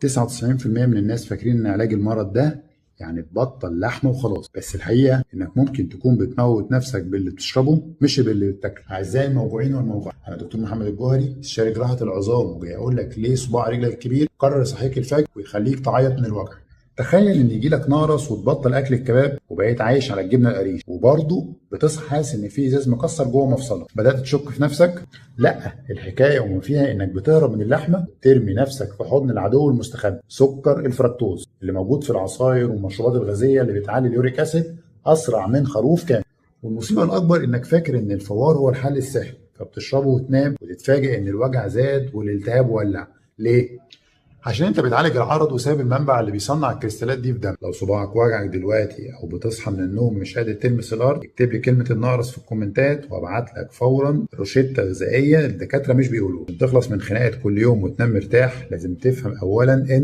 99% من الناس فاكرين ان علاج المرض ده يعني تبطل لحمه وخلاص، بس الحقيقه انك ممكن تكون بتموت نفسك باللي بتشربه مش باللي بتاكله. اعزائي الموجوعين والموجوعات، انا دكتور محمد الجوهري، استشاري جراحه العظام، وجاي اقول لك ليه صباع رجلك الكبير قرر يصحيك الفجر ويخليك تعيط من الوجع. تخيل ان يجي لك نقرس وتبطل اكل الكباب وبقيت عايش على الجبنه القريش، وبرضه بتصحى حاسس ان في ازاز مكسر جوه مفصلك. بدات تشك في نفسك؟ لا، الحكايه وما فيها انك بتهرب من اللحمه وترمي نفسك في حضن العدو المستخبي، سكر الفركتوز اللي موجود في العصاير والمشروبات الغازيه اللي بتعلي اليوريك اسيد اسرع من خروف كامل. والمصيبه الاكبر انك فاكر ان الفوار هو الحل السحري، فبتشربه وتنام وتتفاجئ ان الوجع زاد والالتهاب ولع. ليه؟ عشان انت بتعالج العرض وسايب المنبع اللي بيصنع الكريستالات دي في دم. لو صباعك وجعك دلوقتي او بتصحى من النوم مش قادر تلمس الارض، اكتب لي كلمه النقرس في الكومنتات وابعت لك فورا روشته غذائيه الدكاتره مش بيقولوها. عشان تخلص من خناقه كل يوم وتنام مرتاح لازم تفهم اولا ان